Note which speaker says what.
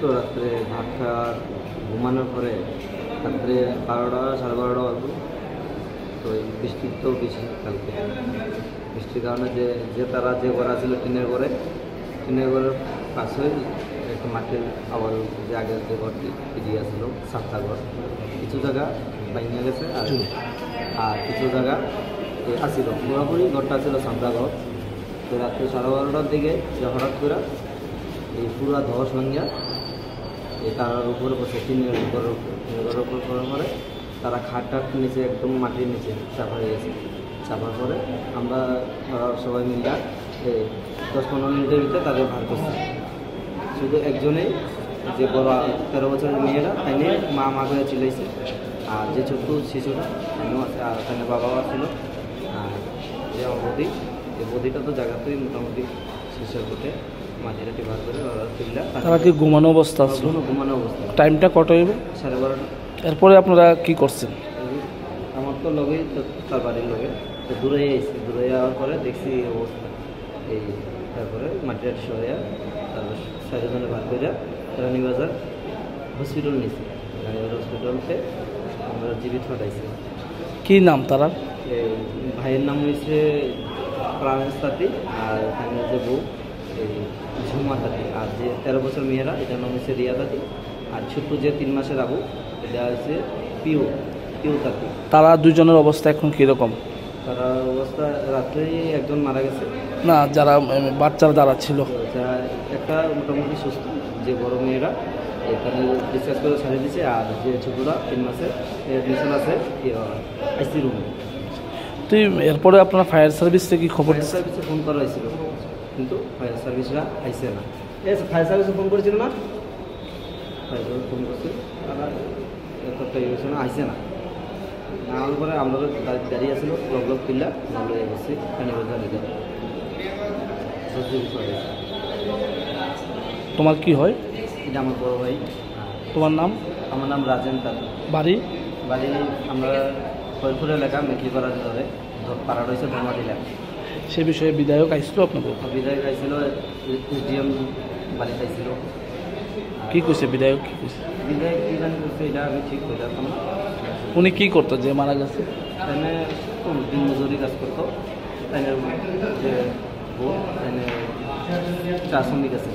Speaker 1: তো রাত্রে ভাত খাওয়ার ঘুমানোর পরে রাত্রে 12টা 12:30 বাজে। তো এই বৃষ্টি তো বেশি কালকে, বৃষ্টির কারণে যে তারা যে ঘর ছিল টিনের ঘরের পাশে একটা মাটির আবার যে আগের যে ঘরটি এগিয়ে আসলো সাতটা ঘর, কিছু জায়গা ভাঙিয়ে গেছে আর কিছু জায়গা আসছিল। পুরোপুরি ঘরটা ছিল সাতটা ঘর। তো রাত্রে 12:30টার দিকে হঠাৎ করে এই পুরা ধস ভাঙিয়া এই তারার উপরে বসে টিনের ঘরের উপর করার পরে তারা খাট নিচে একদম মাটির নিচে চাপা হয়ে গেছে। চাপার পরে আমরা সবাই মিলে 10-15 মিনিটের ভিতরে তাদের ভার করছি। শুধু একজনেই যে বড় 13 বছরের মেয়েরা তাই নিয়ে মা করে চিলাইছে, আর যে ছোট্ট শিশুরা তাইও আছে, আর তাই বাবাও ছিল। আর যে আমার বদি, এই বদিটা তো জায়গাতেই মোটামুটি শেষের পথে মাটিটাটি ভার করে
Speaker 2: তারা কি ঘুমানো অবস্থা ছিল?
Speaker 1: ঘুমানো অবস্থা।12টা
Speaker 2: কটা হইবে?
Speaker 1: 12:30।
Speaker 2: এরপরে আপনারা কি করছেন?
Speaker 1: আমার তো লগেই তার বাড়ির লগে, তো দূরে এসেছি। দূরে যাওয়ার পরে দেখছি এই অবস্থা। এই তারপরে মাটিটা সরিয়া তারপর 4 জনে ভাগ করে রানীবাজার হসপিটাল নিয়েছি। রানীবাজার হসপিটালতে আমরা জীবিত ফাটাইছি।
Speaker 2: কী নাম তারা?
Speaker 1: এই ভাইয়ের নাম হয়েছে প্রাণেশ তাঁতি, আর ওখানে যে বউ এই ঝুমা তাঁতি, আর যে 13 বছর মেয়েরা এটার নাম হচ্ছে রিয়া তাঁতি, আর ছোট্ট যে 3 মাসের আবু এটা হচ্ছে পিউ তাঁতি।
Speaker 2: তারা দুজনের অবস্থা এখন কীরকম?
Speaker 1: তারা অবস্থা রাত্রেই একজন মারা গেছে।
Speaker 2: না, যারা বাচ্চারা যারা ছিল
Speaker 1: একটা মোটামুটি সুস্থ, যে বড় মেয়েরা এখানে ডিসকাস করে ছাড়িয়ে দিচ্ছে, আর যে ছোটরা 3 মাসের অ্যাডমিশন আছে আইসি রুমে।
Speaker 2: তো এরপরে আপনার ফায়ার সার্ভিসে কি খবর?
Speaker 1: ফায়ার সার্ভিসে ফোন করা হয়েছিল, কিন্তু ফায়ার সার্ভিসরা আইসে না। ফায়ার সার্ভিসে ফোন করেছিল না, ফায়ার সার্ভিস ফোন করছে, তারা এতটা ইয়ে না, আইসে না। না হওয়ার পরে আমরা দাঁড়িয়ে আসলো ব্লক কিল্লা আমরা বসছি রানীবাজার নিতে।
Speaker 2: তোমার কি হয়?
Speaker 1: এটা আমার বড় ভাই।
Speaker 2: তোমার নাম?
Speaker 1: আমার নাম রাজেন তাঁতি।
Speaker 2: বাড়ি?
Speaker 1: আমরা ফরিদপুর এলাকা মেকলিপাড়া ধরে পাড়া রয়েছে ধর্মাটি এলাকা।
Speaker 2: সে বিষয়ে বিধায়ক আইছিল আপনাদের?
Speaker 1: বিধায়ক আইছিল, এসডিএম বাড়ি আইছিল।
Speaker 2: কী কইছে বিধায়ক? কী কইছে
Speaker 1: বিধায়ক? কী জানি করছে, এটা আমি ঠিক হয়ে যাতাম না।
Speaker 2: উনি কী করতো যে মারা গেছে?
Speaker 1: তাইনে দিন মজুরি কাজ করতো, তাইনের যে বউ তাইনে চা শ্রমিক আছে।